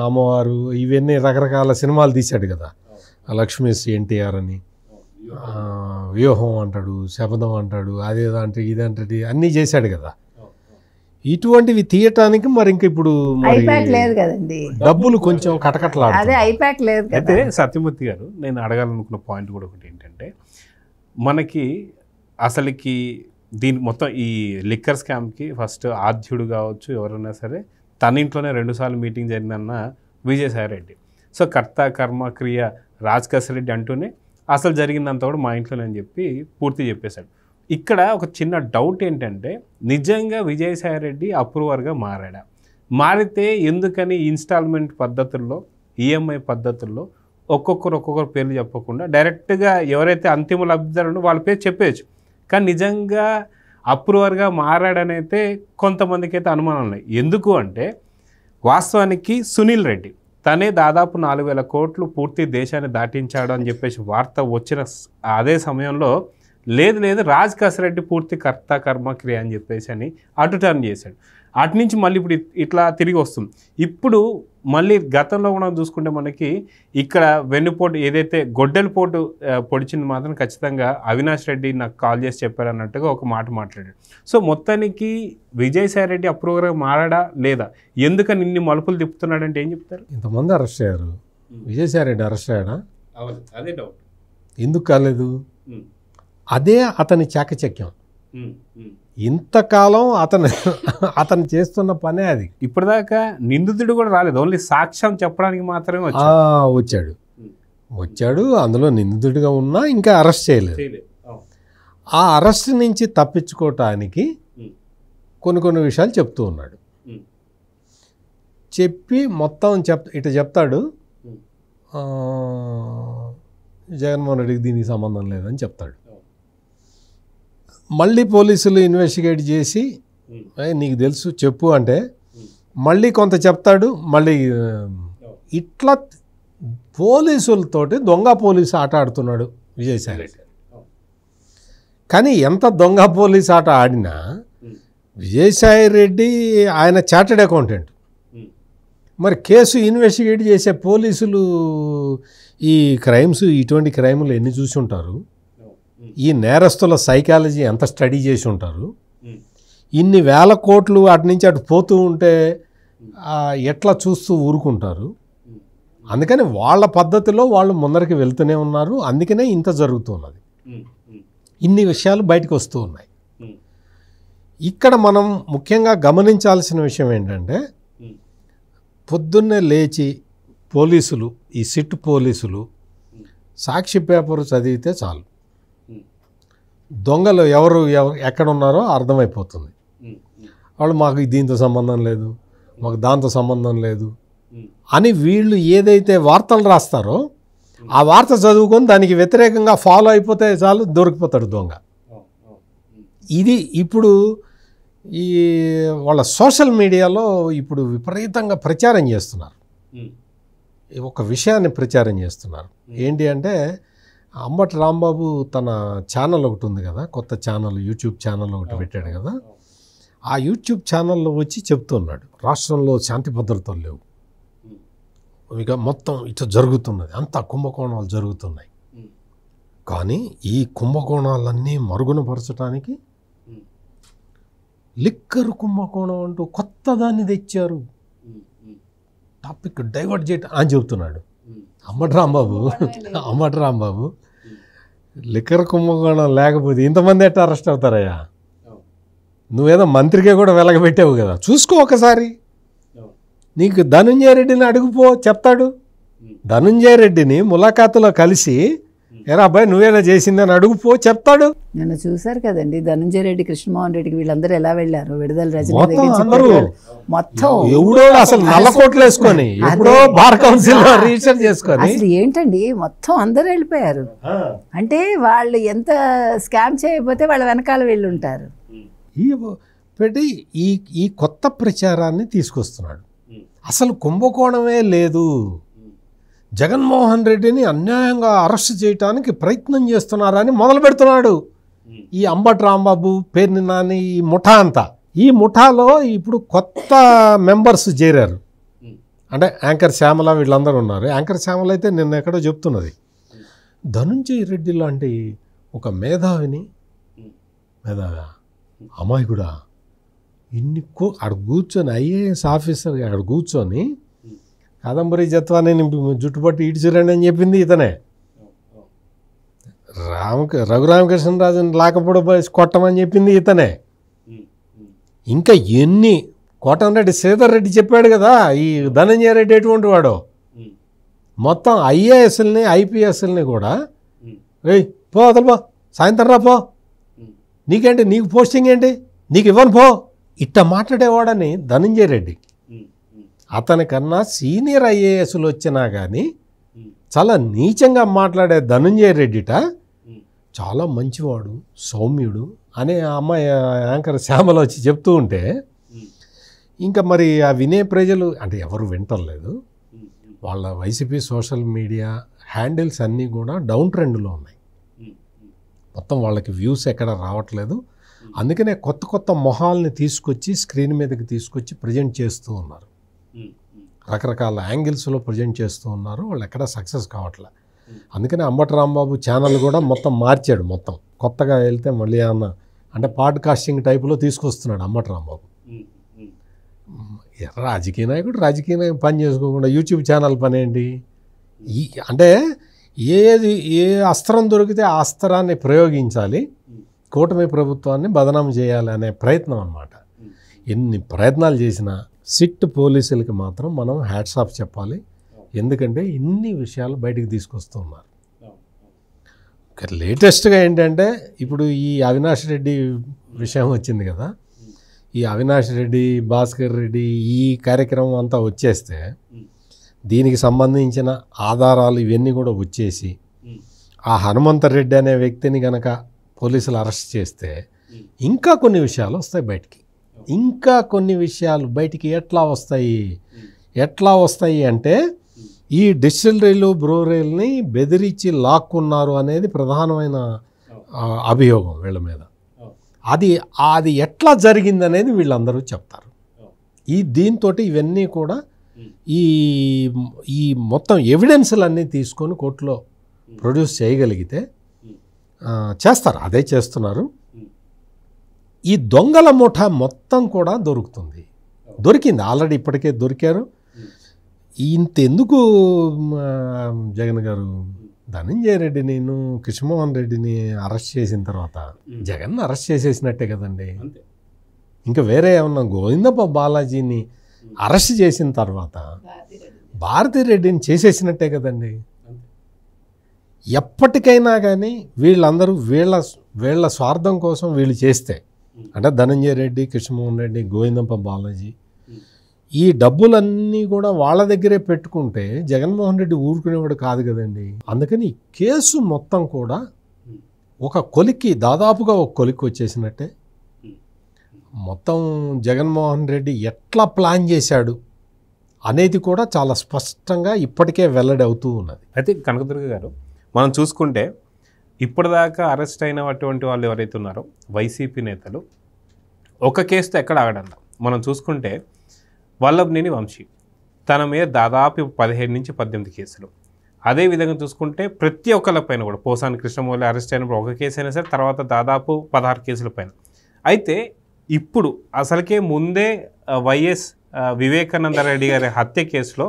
అమ్మవారు, ఇవన్నీ రకరకాల సినిమాలు తీశాడు కదా. లక్ష్మీ ఎన్టీఆర్ అని, వ్యూహం అంటాడు, శపథం అంటాడు, అదేదంటే ఇదంటే అన్నీ చేశాడు కదా. ఇటువంటివి తీయటానికి మరి ఇంక ఇప్పుడు లేదు కదండి, డబ్బులు కొంచెం కటకట్లాడు. అదే ఐపాక్ లేదు. అయితే సత్యమూర్తి గారు, నేను అడగాలనుకున్న పాయింట్ కూడా ఒకటి ఏంటంటే, మనకి అసలుకి దీని మొత్తం ఈ లిక్కర్ స్కామ్కి ఫస్ట్ ఆద్యుడు కావచ్చు ఎవరైనా సరే తన ఇంట్లోనే 2 సార్లు మీటింగ్ జరిగిందన్న విజయసాయిరెడ్డి. సో కర్త కర్మ క్రియ రాజకేశ్వరరెడ్డి అంటూనే అసలు జరిగిందంతా కూడా మా ఇంట్లోనే అని చెప్పి పూర్తి చెప్పేశాడు. ఇక్కడ ఒక చిన్న డౌట్ ఏంటంటే, నిజంగా విజయసాయిరెడ్డి అప్రూవర్గా మారాడా? మారితే ఎందుకని ఇన్స్టాల్మెంట్ పద్ధతుల్లో, ఈఎంఐ పద్ధతుల్లో ఒక్కొక్కరు పేర్లు చెప్పకుండా డైరెక్ట్గా ఎవరైతే అంతిమ లబ్ధిదారులు వాళ్ళ పేరు చెప్పేయచ్చు. కానీ నిజంగా అప్రూవర్గా మారాడనైతే కొంతమందికి అయితే అనుమానాలు ఉన్నాయి. ఎందుకు అంటే వాస్తవానికి సునీల్ రెడ్డి తనే దాదాపు 4,000 కోట్లు పూర్తి దేశాన్ని దాటించాడు అని చెప్పేసి వార్త వచ్చిన అదే సమయంలో లేదు రాజ్ కసిరెడ్డి పూర్తి కర్త కర్మ క్రియ అని చెప్పేసి అని అటు టర్న్ చేశాడు. అటు నుంచి మళ్ళీ ఇప్పుడు ఇట్లా తిరిగి వస్తుంది. ఇప్పుడు మళ్ళీ గతంలో కూడా చూసుకుంటే మనకి ఇక్కడ వెన్నుపోటు ఏదైతే గొడ్డలి పోటు పొడిచింది మాత్రం ఖచ్చితంగా అవినాష్ రెడ్డి నాకు కాల్ చేసి చెప్పారు అన్నట్టుగా ఒక మాట మాట్లాడాడు. సో మొత్తానికి విజయసాయి రెడ్డి అప్రూవర్గా మారాడా లేదా, ఎందుకని ఇన్ని మలుపులు తిప్పుతున్నాడంటే ఏం చెప్తారు? ఇంతమంది అరెస్ట్ అయ్యారు, విజయసాయి రెడ్డి అరెస్ట్ అయ్యాడా? అదే డౌట్. ఎందుకు కాలేదు? అదే అతని చాకచక్యం. ఇంతకాలం అతను చేస్తున్న పనే అది. ఇప్పటిదాకా నిందితుడు కూడా రాలేదు, ఓన్లీ సాక్ష్యం చెప్పడానికి మాత్రమే వచ్చాడు. అందులో నిందితుడిగా ఉన్నా ఇంకా అరెస్ట్ చేయలేదు. ఆ అరెస్ట్ నుంచి తప్పించుకోవటానికి కొన్ని విషయాలు చెప్తూ ఉన్నాడు. చెప్పి మొత్తం ఇటు చెప్తాడు, జగన్మోహన్ రెడ్డికి దీనికి సంబంధం లేదని చెప్తాడు. మళ్ళీ పోలీసులు ఇన్వెస్టిగేట్ చేసి నీకు తెలుసు చెప్పు అంటే మళ్ళీ కొంత చెప్తాడు. మళ్ళీ ఇట్లా పోలీసులతోటి దొంగ పోలీసు ఆట ఆడుతున్నాడు విజయసాయి రెడ్డి. కానీ ఎంత దొంగ పోలీసు ఆట ఆడినా విజయసాయి రెడ్డి ఆయన చార్టెడ్ అకౌంటెంట్. మరి కేసు ఇన్వెస్టిగేట్ చేసే పోలీసులు ఈ క్రైమ్స్ ఇటువంటి క్రైములు ఎన్ని చూసి ఉంటారు, ఈ నేరస్తుల సైకాలజీ ఎంత స్టడీ చేసి ఉంటారు, ఇన్ని వేల కోట్లు అటు నుంచి అటు పోతూ ఉంటే ఎట్లా చూస్తూ ఊరుకుంటారు. అందుకని వాళ్ళ పద్ధతిలో వాళ్ళు ముందరికి వెళ్తూనే ఉన్నారు. అందుకనే ఇంత జరుగుతున్నది, ఇన్ని విషయాలు బయటకు వస్తూ ఉన్నాయి. ఇక్కడ మనం ముఖ్యంగా గమనించాల్సిన విషయం ఏంటంటే పొద్దున్నే లేచి పోలీసులు, ఈ సిట్ పోలీసులు సాక్షి పేపరు చదివితే చాలు దొంగలు ఎవరు ఎక్కడ ఉన్నారో అర్థమైపోతుంది. వాళ్ళు మాకు దీంతో సంబంధం లేదు, మాకు దాంతో సంబంధం లేదు అని వీళ్ళు ఏదైతే వార్తలు రాస్తారో ఆ వార్త చదువుకొని దానికి వ్యతిరేకంగా ఫాలో అయిపోతే చాలు దొరికిపోతాడు దొంగ. ఇది ఇప్పుడు ఈ వాళ్ళ సోషల్ మీడియాలో ఇప్పుడు విపరీతంగా ప్రచారం చేస్తున్నారు, ఒక విషయాన్ని ప్రచారం చేస్తున్నారు. ఏంటి అంటే అంబటి రాంబాబు తన ఛానల్ ఒకటి ఉంది కదా, కొత్త ఛానల్, యూట్యూబ్ ఛానల్ ఒకటి పెట్టాడు కదా. ఆ యూట్యూబ్ ఛానల్లో వచ్చి చెప్తున్నాడు రాష్ట్రంలో శాంతి భద్రతలు లేవు, ఇక మొత్తం ఇట్లా జరుగుతున్నది, అంతా కుంభకోణాలు జరుగుతున్నాయి. కానీ ఈ కుంభకోణాలన్నీ మరుగునపరచడానికి లిక్కర్ కుంభకోణం అంటూ కొత్త దాన్ని తెచ్చారు, టాపిక్ డైవర్ట్ చేయటం అని చెబుతున్నాడు అంబటి రాంబాబు. లిక్కర్ కుంభకోణం లేకపోతే ఇంతమంది ఎట్లా అరెస్ట్ అవుతారయ్యా? నువ్వేదో మంత్రికే కూడా వెలగబెట్టావు కదా, చూసుకో ఒకసారి. నీకు ధనుంజయ రెడ్డిని అడుగుపో, చెప్తాడు. ధనుంజయ రెడ్డిని ములాఖాతులో కలిసి ఎరా అబ్బాయి నువ్వేనా చేసిందని అడుగుపో, చెప్తాడు. నిన్న చూశారు కదండి ధనుంజయ రెడ్డి, కృష్ణమోహన్ రెడ్డికి వీళ్ళందరూ ఎలా వెళ్ళారు, విడుదల రజనీ మొత్తం ఎవడో అసలు నల్ల కోట్లు వేసుకొని ఎప్పుడో బార్ కౌన్సిల్ రిజిస్టర్ చేసుకొని అసలు ఏంటండి మొత్తం అందరూ వెళ్ళిపోయారు. అంటే వాళ్ళు ఎంత స్కామ్ చేయకపోతే వాళ్ళ వెనకాల వెళ్ళి ఉంటారు. పెట్టి ఈ కొత్త ప్రచారాన్ని తీసుకొస్తున్నాడు. అసలు కుంభకోణమే లేదు, జగన్మోహన్ రెడ్డిని అన్యాయంగా అరెస్ట్ చేయడానికి ప్రయత్నం చేస్తున్నారని మొదలు పెడుతున్నాడు ఈ అంబటి రాంబాబు, పేర్ని నాని, ఈ ముఠా అంతా. ఈ ముఠాలో ఇప్పుడు కొత్త మెంబర్స్ చేరారు. అంటే యాంకర్ శ్యామల వీళ్ళందరూ ఉన్నారు. యాంకర్ శ్యామల అయితే నిన్న ఎక్కడో చెప్తున్నది, ధనుంజయ రెడ్డి లాంటి ఒక మేధావి అమాయకుడా ఇన్ని అక్కడ కూర్చొని ఐఏఎస్ ఆఫీసర్ అక్కడ కూర్చొని కాదంబరి జత్వాన్ని జుట్టుపట్టి ఈడ్చిరండి అని చెప్పింది ఇతనే. రఘురామకృష్ణరాజుని లాకపోవడం కొట్టమని చెప్పింది ఇతనే. ఇంకా ఎన్ని కోటంరెడ్డి శ్రీధర్ రెడ్డి చెప్పాడు కదా ఈ ధనంజయ రెడ్డి ఎటువంటి వాడో. మొత్తం ఐఏఎస్ని ఐపీఎస్ని కూడా ఏయ్ పో అతను పో, సాయంత్రం రా పో, నీకేంటి, నీకు పోస్టింగ్ ఏంటి, నీకు ఇవ్వను పో, ఇట్ట మాట్లాడేవాడని ధనంజయ రెడ్డి. అతనికన్నా సీనియర్ ఐఏఎస్లు వచ్చినా కానీ చాలా నీచంగా మాట్లాడే ధనంజయ రెడ్డిట చాలా మంచివాడు, సౌమ్యుడు అనే అమ్మాయి యాంకర్ శ్యామల వచ్చి చెప్తూ ఉంటే ఇంకా మరి ఆ వినే ప్రజలు అంటే ఎవరు వింటలేదు. వాళ్ళ వైసీపీ సోషల్ మీడియా హ్యాండిల్స్ అన్నీ కూడా డౌన్ ట్రెండ్లో ఉన్నాయి. మొత్తం వాళ్ళకి వ్యూస్ ఎక్కడ రావట్లేదు. అందుకనే కొత్త కొత్త మొహాల్ని తీసుకొచ్చి స్క్రీన్ మీదకి తీసుకొచ్చి ప్రజెంట్ చేస్తూ ఉన్నారు. రకరకాల యాంగిల్స్లో ప్రజెంట్ చేస్తూ ఉన్నారు. వాళ్ళు ఎక్కడ సక్సెస్ కావట్లే. అందుకనే అంబటి రాంబాబు ఛానల్ కూడా మొత్తం మార్చాడు. మొత్తం కొత్తగా వెళ్తే మళ్ళీ ఏమన్నా అంటే పాడ్కాస్టింగ్ టైపులో తీసుకొస్తున్నాడు అంబటి రాంబాబు. రాజకీయ నాయకుడు రాజకీయ నాయకుడు పని చేసుకోకుండా యూట్యూబ్ ఛానల్ పని ఏంటి? అంటే ఏ అస్త్రం దొరికితే ఆ అస్త్రాన్ని ప్రయోగించాలి, కూటమి ప్రభుత్వాన్ని బదనాం చేయాలి అనే ప్రయత్నం అన్నమాట. ఎన్ని ప్రయత్నాలు చేసినా సిట్ పోలీసులకి మాత్రం మనం హ్యాట్స్ ఆఫ్ చెప్పాలి. ఎందుకంటే ఇన్ని విషయాలు బయటికి తీసుకొస్తూ ఉన్నారు. లేటెస్ట్గా ఏంటంటే ఇప్పుడు ఈ అవినాష్ రెడ్డి విషయం వచ్చింది కదా. ఈ అవినాష్ రెడ్డి, భాస్కర్ రెడ్డి ఈ కార్యక్రమం అంతా వచ్చేస్తే దీనికి సంబంధించిన ఆధారాలు ఇవన్నీ కూడా వచ్చేసి ఆ హనుమంతరెడ్డి అనే వ్యక్తిని కనుక పోలీసులు అరెస్ట్ చేస్తే ఇంకా కొన్ని విషయాలు వస్తాయి బయటికి. ఇంకా కొన్ని విషయాలు బయటికి ఎట్లా వస్తాయి అంటే ఈ డిస్టిలరీలు బ్రూవరీల్ని బెదిరించి లాక్కున్నారు అనేది ప్రధానమైన అభియోగం వీళ్ళ మీద. అది ఎట్లా జరిగిందనేది వీళ్ళందరూ చెప్తారు. దీంతో ఇవన్నీ కూడా ఈ మొత్తం ఎవిడెన్స్లన్నీ తీసుకొని కోర్టులో ప్రొడ్యూస్ చేయగలిగితే చేస్తారు. అదే చేస్తున్నారు. ఈ దొంగల ముఠా మొత్తం కూడా దొరికింది ఆల్రెడీ. ఇప్పటికే దొరికారు. ఇంతెందుకు జగన్ గారు ధనంజయ రెడ్డిని, కృష్ణమోహన్ రెడ్డిని అరెస్ట్ చేసిన తర్వాత జగన్ అరెస్ట్ చేసేసినట్టే కదండి. ఇంకా వేరే ఏమన్నా గోవిందప్ప బాలాజీని అరెస్ట్ చేసిన తర్వాత భారతిరెడ్డిని చేసేసినట్టే కదండి. ఎప్పటికైనా కానీ వీళ్ళందరూ వీళ్ళ స్వార్థం కోసం వీళ్ళు చేస్తే అంటే ధనంజయ రెడ్డి, కృష్ణమోహన్ రెడ్డి, గోవిందప్ప బాలాజీ ఈ డబ్బులన్నీ కూడా వాళ్ళ దగ్గరే పెట్టుకుంటే జగన్మోహన్ రెడ్డి ఊరుకునేవాడు కాదు కదండి. అందుకని కేసు మొత్తం కూడా దాదాపుగా ఒక కొలిక్కి వచ్చేసినట్టే. మొత్తం జగన్మోహన్ రెడ్డి ఎట్లా ప్లాన్ చేశాడు అనేది కూడా చాలా స్పష్టంగా ఇప్పటికే వెల్లడి అవుతూ ఉన్నది. అయితే కనకదుర్గ గారు, మనం చూసుకుంటే ఇప్పటిదాకా అరెస్ట్ అయినటువంటి వాళ్ళు ఎవరైతే ఉన్నారో వైసీపీ నేతలు ఒక కేసుతో ఎక్కడ ఆగడంట. మనం చూసుకుంటే వల్లభనేని వంశీ తన మీద దాదాపు 17 నుంచి 18 కేసులు. అదేవిధంగా చూసుకుంటే ప్రతి ఒక్కళ్ళ పైన కూడా పోసాని కృష్ణమౌళి అరెస్ట్ అయినప్పుడు ఒక కేసు అయినా సరే, తర్వాత దాదాపు 16 కేసుల పైన. అయితే ఇప్పుడు అసలుకే ముందే వైఎస్ వివేకానంద రెడ్డి గారి హత్య కేసులో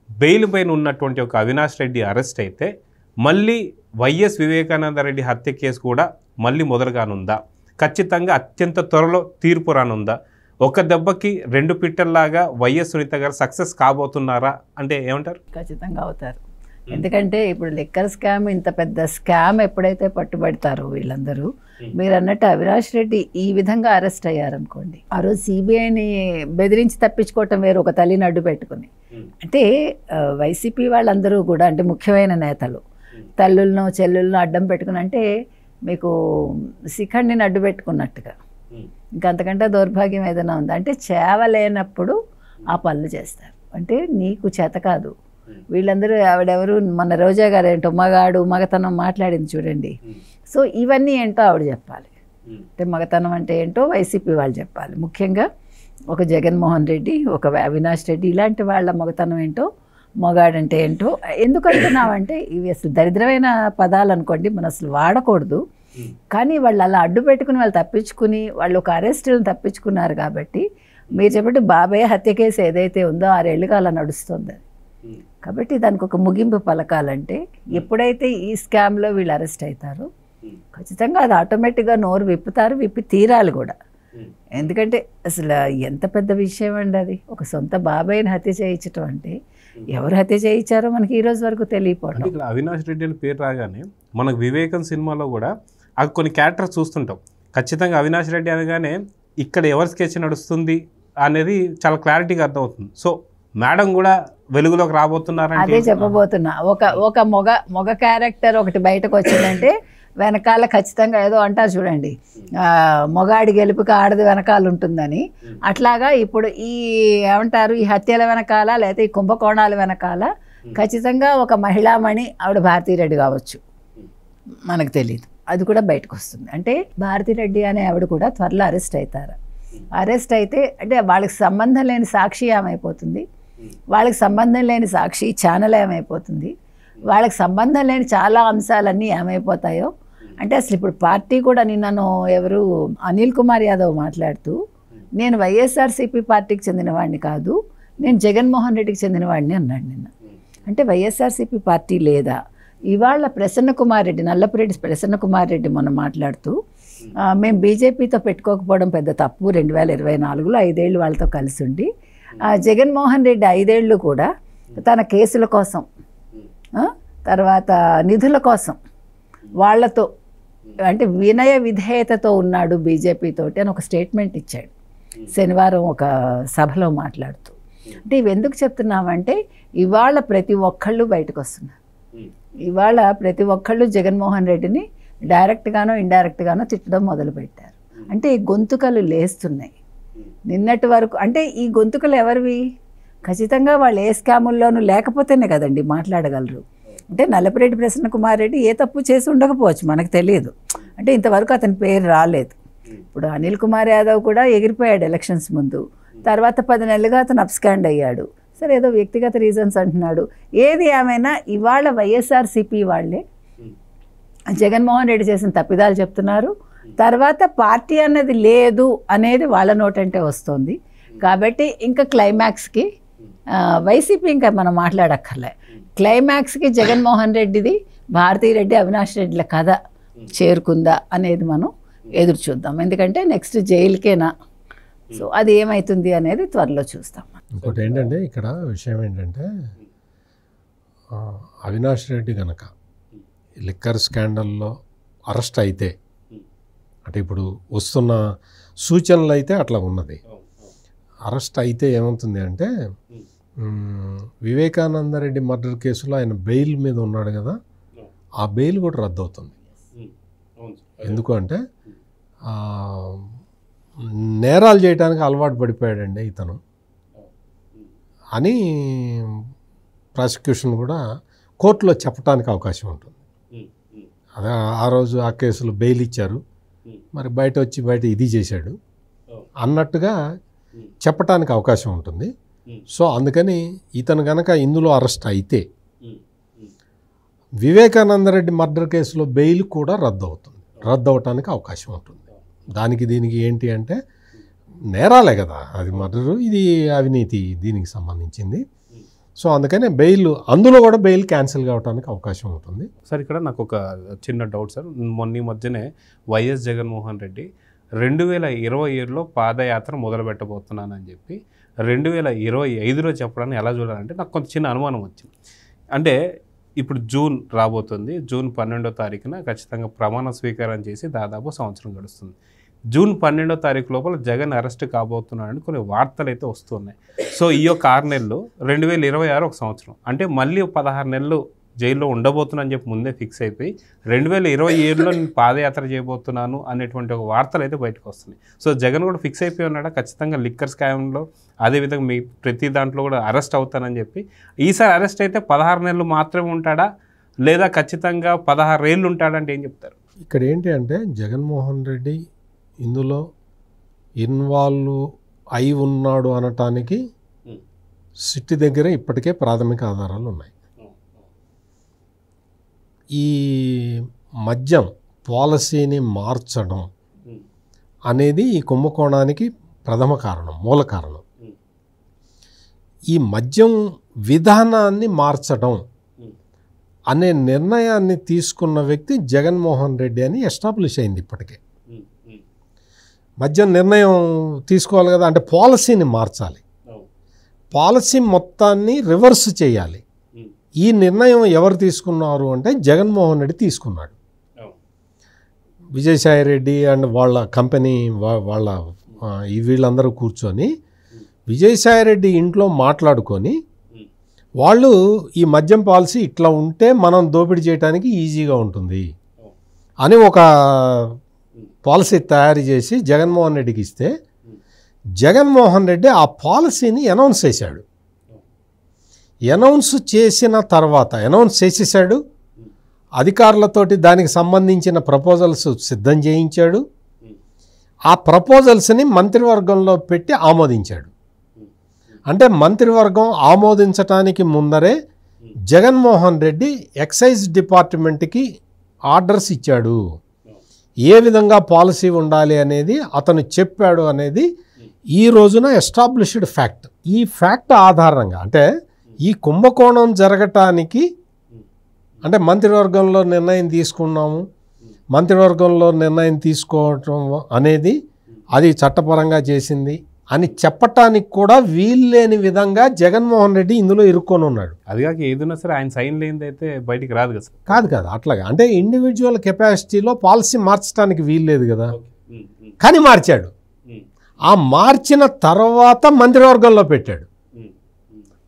బెయిల్ పైన ఉన్నటువంటి ఒక అవినాష్ రెడ్డి అరెస్ట్ అయితే మళ్ళీ వైఎస్ వివేకానంద రెడ్డి హత్య కేసు కూడా మళ్ళీ మొదలుగానుందా? ఖచ్చితంగా అత్యంత త్వరలో తీర్పు రానుందా? ఒక దెబ్బకి 2 పిట్టల్లాగా వైఎస్ సునీత గారు సక్సెస్ కాబోతున్నారా అంటే ఏమంటారు? ఖచ్చితంగా అవుతారు. ఎందుకంటే ఇప్పుడు లిక్కర్ స్కామ్, ఇంత పెద్ద స్కామ్ ఎప్పుడైతే పట్టుబడతారో వీళ్ళందరూ, మీరు అన్నట్టు అవినాష్ రెడ్డి ఈ విధంగా అరెస్ట్ అయ్యారనుకోండి, ఆ రోజు సిబిఐని బెదిరించి తప్పించుకోవటం వేరు, ఒక తల్లిని అడ్డు పెట్టుకుని. అంటే వైసీపీ వాళ్ళందరూ కూడా అంటే ముఖ్యమైన నేతలు తల్లులను చెల్లులను అడ్డం పెట్టుకుని, అంటే మీకు శిఖండిని అడ్డు పెట్టుకున్నట్టుగా. ఇంకంతకంటే దౌర్భాగ్యం ఏదైనా ఉందా? అంటే చేవలేనప్పుడు ఆ పనులు చేస్తారు. అంటే నీకు చేత కాదు. వీళ్ళందరూ ఆవిడెవరు, మన రోజా గారు ఏంటో మగతనం మాట్లాడింది చూడండి. సో ఇవన్నీ ఏంటో ఆవిడ చెప్పాలి. అంటే మగతనం అంటే ఏంటో వైసీపీ వాళ్ళు చెప్పాలి. ముఖ్యంగా ఒక జగన్మోహన్ రెడ్డి, ఒక అవినాష్ రెడ్డి ఇలాంటి వాళ్ళ మగతనం ఏంటో, మగాడంటే ఏంటో. ఎందుకంటున్నామంటే ఇవి అసలు దరిద్రమైన పదాలు అనుకోండి, మనం అసలు వాడకూడదు. కానీ వాళ్ళు అలా అడ్డు పెట్టుకుని వాళ్ళు తప్పించుకుని వాళ్ళు ఒక అరెస్టులను తప్పించుకున్నారు. కాబట్టి మీరు చెప్పండి, బాబాయ్ హత్య కేసు ఏదైతే ఉందో 6 ఏళ్ళుగా అలా నడుస్తుంది. కాబట్టి దానికి ఒక ముగింపు పలకాలంటే ఎప్పుడైతే ఈ స్కామ్లో వీళ్ళు అరెస్ట్ అవుతారో ఖచ్చితంగా అది ఆటోమేటిక్గా నోరు విప్పి తీరాలి కూడా. ఎందుకంటే అసలు ఎంత పెద్ద విషయం అండి అది. ఒక సొంత బాబాయ్ని హత్య చేయించడం అంటే ఎవరు హత్య చేయించారో మనకి ఈ రోజు వరకు తెలియపోవడం. ఇక్కడ అవినాష్ రెడ్డి అని పేరు రాగానే మనకు వివేకం సినిమాలో కూడా కొన్ని క్యారెక్టర్స్ చూస్తుంటాం. ఖచ్చితంగా అవినాష్ రెడ్డి అనగానే ఇక్కడ ఎవరి స్కెచ్ నడుస్తుంది అనేది చాలా క్లారిటీగా అర్థమవుతుంది. సో మేడం కూడా వెలుగులోకి రాబోతున్నారంటే అదే చెప్పబోతున్నా. ఒక మగ క్యారెక్టర్ ఒకటి బయటకు వచ్చిందంటే వెనకాల ఖచ్చితంగా ఏదో అంటారు చూడండి, మొగాడి గెలుపుకి ఆడది వెనకాల ఉంటుందని. అట్లాగా ఇప్పుడు ఈ ఏమంటారు, ఈ హత్యల వెనకాల లేకపోతే ఈ కుంభకోణాల వెనకాల ఖచ్చితంగా ఒక మహిళామణి ఆవిడ భారతీరెడ్డి కావచ్చు, మనకు తెలియదు. అది కూడా బయటకు వస్తుంది. అంటే భారతీరెడ్డి అనే ఆవిడ కూడా త్వరలో అరెస్ట్ అవుతారు. అరెస్ట్ అయితే అంటే వాళ్ళకి సంబంధం లేని సాక్షి ఏమైపోతుంది, వాళ్ళకి సంబంధం లేని సాక్షి ఛానల్ ఏమైపోతుంది, వాళ్ళకి సంబంధం లేని చాలా అంశాలన్నీ ఏమైపోతాయో. అంటే అసలు ఇప్పుడు పార్టీ కూడా నిన్నను ఎవరు అనిల్ కుమార్ యాదవ్ మాట్లాడుతూ, నేను వైఎస్ఆర్సీపీ పార్టీకి చెందినవాడిని కాదు, నేను జగన్మోహన్ రెడ్డికి చెందినవాడిని అన్నాడు నిన్న. అంటే వైఎస్ఆర్సీపీ పార్టీ లేదా? ఇవాళ ప్రసన్న కుమార్ రెడ్డి, నల్లపురెడ్డి ప్రసన్న కుమార్ రెడ్డి మొన్న మాట్లాడుతూ, మేము బీజేపీతో పెట్టుకోకపోవడం పెద్ద తప్పు, 2024లో 5 ఏళ్ళు వాళ్ళతో కలిసి ఉండి, జగన్మోహన్ రెడ్డి 5 ఏళ్ళు కూడా తన కేసుల కోసం, తర్వాత నిధుల కోసం వాళ్లతో అంటే వినయ విధేయతతో ఉన్నాడు బీజేపీతోటి అని ఒక స్టేట్మెంట్ ఇచ్చాడు శనివారం ఒక సభలో మాట్లాడుతూ. అంటే ఇవి ఎందుకు చెప్తున్నామంటే ఇవాళ ప్రతి ఒక్కళ్ళు బయటకు వస్తున్నారు. ఇవాళ ప్రతి ఒక్కళ్ళు జగన్మోహన్ రెడ్డిని డైరెక్ట్గానో ఇండైరెక్ట్గానో తిట్టడం మొదలుపెట్టారు. అంటే ఈ గొంతుకలు లేస్తున్నాయి. నిన్నటి వరకు అంటే ఈ గొంతుకలు ఎవరివి? ఖచ్చితంగా వాళ్ళు ఏ స్కాముల్లోనూ లేకపోతేనే కదండి మాట్లాడగలరు. అంటే నల్లపురెడ్డి ప్రసన్న కుమార్ రెడ్డి ఏ తప్పు చేసి ఉండకపోవచ్చు, మనకు తెలియదు. అంటే ఇంతవరకు అతని పేరు రాలేదు. ఇప్పుడు అనిల్ కుమార్ యాదవ్ కూడా ఎగిరిపోయాడు ఎలక్షన్స్ ముందు, తర్వాత 10 నెలలుగా అతను అప్స్కాండ్ అయ్యాడు. సరే ఏదో వ్యక్తిగత రీజన్స్ అంటున్నాడు. ఏది ఏమైనా ఇవాళ వైఎస్ఆర్సీపీ వాళ్ళే జగన్మోహన్ రెడ్డి చేసిన తప్పిదాలు చెప్తున్నారు. తర్వాత పార్టీ అన్నది లేదు అనేది వాళ్ళ నోటంటే వస్తుంది. కాబట్టి ఇంకా క్లైమాక్స్కి వైసీపీ ఇంకా మనం మాట్లాడక్కర్లే. క్లైమాక్స్కి జగన్మోహన్ రెడ్డిది, భారతీరెడ్డి, అవినాష్ రెడ్డిల కథ చేరుకుందా అనేది మనం ఎదురు చూద్దాం. ఎందుకంటే నెక్స్ట్ జైలుకేనా, సో అది ఏమవుతుంది అనేది త్వరలో చూస్తాం. ఇంకోటి ఏంటంటే ఇక్కడ విషయం ఏంటంటే అవినాష్ రెడ్డి కనుక లిక్కర్ స్కాండల్లో అరెస్ట్ అయితే, అంటే ఇప్పుడు వస్తున్న సూచనలు అయితే అట్లా ఉన్నది, అరెస్ట్ అయితే ఏమవుతుంది అంటే వివేకానందరెడ్డి మర్డర్ కేసులో ఆయన బెయిల్ మీద ఉన్నాడు కదా, ఆ బెయిల్ కూడా రద్దు అవుతుంది. ఎందుకు అంటే నేరాలు చేయడానికి అలవాటు పడిపోయాడండి ఇతను అని ప్రాసిక్యూషన్ కూడా కోర్టులో చెప్పడానికి అవకాశం ఉంటుంది. అదే ఆ రోజు ఆ కేసులో బెయిల్ ఇచ్చారు, మరి బయట ఇది చేశాడు అన్నట్టుగా చెప్పడానికి అవకాశం ఉంటుంది. సో అందుకని ఇతను కనుక ఇందులో అరెస్ట్ అయితే వివేకానందరెడ్డి మర్డర్ కేసులో బెయిల్ కూడా రద్దు అవటానికి అవకాశం ఉంటుంది. దానికి దీనికి ఏంటి అంటే నేరాలే కదా, అది మర్డరు, ఇది అవినీతి, దీనికి సంబంధించింది. సో అందుకనే బెయిల్, అందులో కూడా బెయిల్ క్యాన్సిల్ కావడానికి అవకాశం ఉంటుంది. సార్ ఇక్కడ నాకు ఒక చిన్న డౌట్ సార్. మొన్న మధ్యనే వైఎస్ జగన్మోహన్ రెడ్డి 2027లో పాదయాత్ర మొదలు పెట్టబోతున్నానని చెప్పి 2025లో చెప్పడాన్ని ఎలా చూడాలంటే నాకు కొంత చిన్న అనుమానం వచ్చింది. అంటే ఇప్పుడు జూన్ రాబోతుంది, జూన్ 12వ తారీఖున ఖచ్చితంగా ప్రమాణ స్వీకారం చేసి దాదాపు సంవత్సరం గడుస్తుంది. జూన్ 12వ తారీఖు లోపల జగన్ అరెస్ట్ కాబోతున్నాడని కొన్ని వార్తలు అయితే వస్తున్నాయి. సో ఈ యొక్క 6 నెలలు 2026 ఒక సంవత్సరం, అంటే మళ్ళీ 16 నెలలు జైల్లో ఉండబోతున్నాను చెప్పి ముందే ఫిక్స్ అయిపోయి 2027లో నేను పాదయాత్ర చేయబోతున్నాను అనేటువంటి ఒక వార్తలు అయితే బయటకు వస్తున్నాయి. సో జగన్ కూడా ఫిక్స్ అయిపోయి ఉన్నాడా ఖచ్చితంగా లిక్కర్ స్కామ్లో, అదేవిధంగా మీ ప్రతి దాంట్లో కూడా అరెస్ట్ అవుతానని చెప్పి. ఈసారి అరెస్ట్ అయితే 16 నెలలు మాత్రమే ఉంటాడా, లేదా ఖచ్చితంగా 16 ఏళ్ళు ఉంటాడంటే ఏం చెప్తారు? ఇక్కడ ఏంటి అంటే జగన్మోహన్ రెడ్డి ఇందులో ఇన్వాల్వ్ అయి ఉన్నాడు అనటానికి సిట్టి దగ్గర ఇప్పటికే ప్రాథమిక ఆధారాలు ఉన్నాయి. ఈ మద్యం పాలసీని మార్చడం అనేది ఈ కుంభకోణానికి ప్రథమ కారణం, మూల కారణం. ఈ మద్యం విధానాన్ని మార్చడం అనే నిర్ణయాన్ని తీసుకున్న వ్యక్తి జగన్మోహన్ రెడ్డి అని ఎస్టాబ్లిష్ అయింది ఇప్పటికే. మద్యం నిర్ణయం తీసుకోవాలి కదా, అంటే పాలసీని మార్చాలి, పాలసీ మొత్తాన్ని రివర్స్ చేయాలి. ఈ నిర్ణయం ఎవరు తీసుకున్నారు అంటే జగన్మోహన్ రెడ్డి తీసుకున్నాడు. విజయసాయి రెడ్డి అండ్ వాళ్ళ కంపెనీ వాళ్ళ వీళ్ళందరూ కూర్చొని విజయసాయి రెడ్డి ఇంట్లో మాట్లాడుకొని వాళ్ళు ఈ మద్యం పాలసీ ఇట్లా ఉంటే మనం దోపిడీ చేయడానికి ఈజీగా ఉంటుంది అని ఒక పాలసీ తయారు చేసి జగన్మోహన్ రెడ్డికి ఇస్తే జగన్మోహన్ రెడ్డి ఆ పాలసీని అనౌన్స్ చేశాడు. అనౌన్స్ చేసేసాడు, అధికారులతోటి దానికి సంబంధించిన ప్రపోజల్స్ సిద్ధం చేయించాడు. ఆ ప్రపోజల్స్ని మంత్రివర్గంలో పెట్టి ఆమోదించాడు. అంటే మంత్రివర్గం ఆమోదించటానికి ముందరే జగన్మోహన్ రెడ్డి ఎక్సైజ్ డిపార్ట్మెంట్కి ఆర్డర్స్ ఇచ్చాడు. ఏ విధంగా పాలసీ ఉండాలి అనేది అతను చెప్పాడు అనేది ఈ రోజున ఎస్టాబ్లిష్డ్ ఫ్యాక్ట్. ఈ ఫ్యాక్ట్ ఆధారంగా అంటే ఈ కుంభకోణం జరగటానికి అంటే మంత్రివర్గంలో నిర్ణయం తీసుకున్నాము, మంత్రివర్గంలో నిర్ణయం తీసుకోవటం అనేది అది చట్టపరంగా చేసింది అని చెప్పటానికి కూడా వీల్లేని విధంగా జగన్మోహన్ రెడ్డి ఇందులో ఇరుక్కొని ఉన్నాడు. అది కాక ఏదైనా సరే ఆయన సైన్ లేనిదైతే బయటికి రాదు కదా సార్. కాదు అట్లాగా అంటే ఇండివిజువల్ కెపాసిటీలో పాలసీ మార్చడానికి వీల్లేదు కదా, కానీ మార్చాడు. ఆ మార్చిన తర్వాత మంత్రివర్గంలో పెట్టాడు.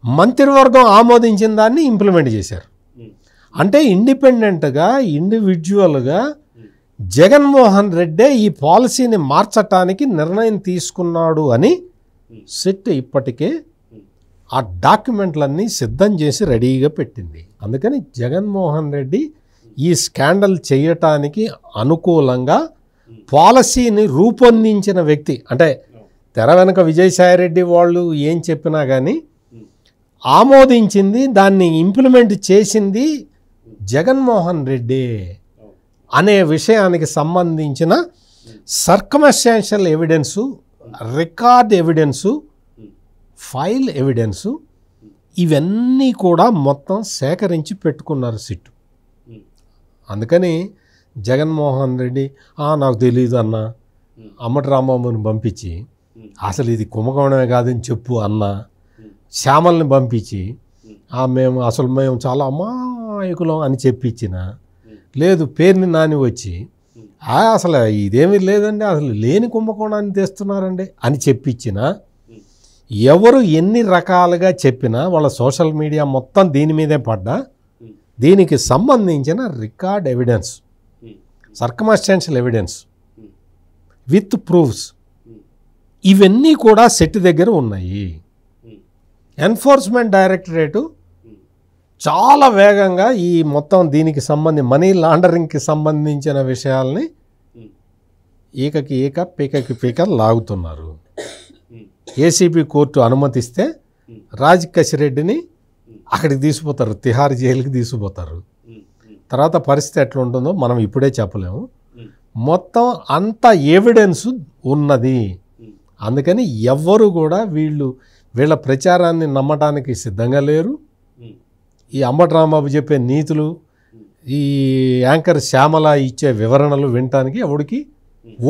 మంత్రివర్గం ఆమోదించిన దాన్ని ఇంప్లిమెంట్ చేశారు. అంటే ఇండిపెండెంట్గా ఇండివిజువల్గా జగన్మోహన్ రెడ్డే ఈ పాలసీని మార్చటానికి నిర్ణయం తీసుకున్నాడు అని సిట్ ఇప్పటికే ఆ డాక్యుమెంట్లన్నీ సిద్ధం చేసి రెడీగా పెట్టింది. అందుకని జగన్మోహన్ రెడ్డి ఈ స్కాండల్ చేయటానికి అనుకూలంగా పాలసీని రూపొందించిన వ్యక్తి. అంటే తెర వెనక విజయసాయిరెడ్డి వాళ్ళు ఏం చెప్పినా కానీ ఆమోదించింది, దాన్ని ఇంప్లిమెంట్ చేసింది జగన్మోహన్ రెడ్డి అనే విషయానికి సంబంధించిన circumstantial evidence, record evidence, file evidence ఇవన్నీ కూడా మొత్తం సేకరించి పెట్టుకున్నారు సిట్టు. అందుకని జగన్మోహన్ రెడ్డి నాకు తెలియదు అన్న, అమ్మటి రాంబాబుని పంపించి అసలు ఇది కుంభకోణమే కాదని చెప్పు అన్న, శ్యామల్ని పంపించి మేము చాలా అమాయకులం అని చెప్పించిన, లేదు పేరుని నాని వచ్చి అసలు ఇదేమీ లేదండి, అసలు లేని కుంభకోణాన్ని తెస్తున్నారండి అని చెప్పించిన, ఎవరు ఎన్ని రకాలుగా చెప్పినా వాళ్ళ సోషల్ మీడియా మొత్తం దీని మీదే పడ్డా దీనికి సంబంధించిన record evidence, circumstantial evidence with proofs ఇవన్నీ కూడా సెట్ దగ్గర ఉన్నాయి. ఎన్ఫోర్స్మెంట్ డైరెక్టరేటు చాలా వేగంగా ఈ మొత్తం దీనికి మనీ లాండరింగ్కి సంబంధించిన విషయాల్ని ఈకకి ఈక పీకకి పీక లాగుతున్నారు. ఏసీబీ కోర్టు అనుమతిస్తే రాజ్ కసిరెడ్డిని అక్కడికి తీసుకుపోతారు, తిహార్ జైలుకి తీసుకుపోతారు. తర్వాత పరిస్థితి ఎట్లా ఉంటుందో మనం ఇప్పుడే చెప్పలేము. మొత్తం అంత ఎవిడెన్స్ ఉన్నది. అందుకని ఎవ్వరు కూడా వీళ్ళ ప్రచారాన్ని నమ్మటానికి సిద్ధంగా లేరు. ఈ అంబటి రాంబాబు చెప్పే నీతులు, ఈ యాంకర్ శ్యామల ఇచ్చే వివరణలు వినటానికి ఎవరికి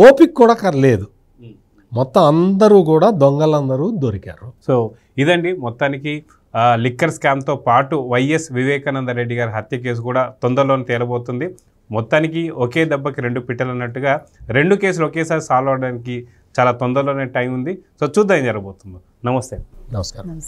ఓపిక కూడా లేదు. మొత్తం అందరూ కూడా దొంగలందరూ దొరికారు. సో ఇదండి మొత్తానికి లిక్కర్ స్కామ్తో పాటు వైఎస్ వివేకానంద రెడ్డి గారి హత్య కేసు కూడా తొందరలోనే తేలబోతుంది. మొత్తానికి ఒకే దెబ్బకి రెండు పిట్టలు అన్నట్టుగా రెండు కేసులు ఒకేసారి సాల్వ్ అవడానికి చాలా తొందరలోనే టైం ఉంది. సో చూద్దాం ఏం జరగబోతుందో. నమస్తే. నమస్కారం.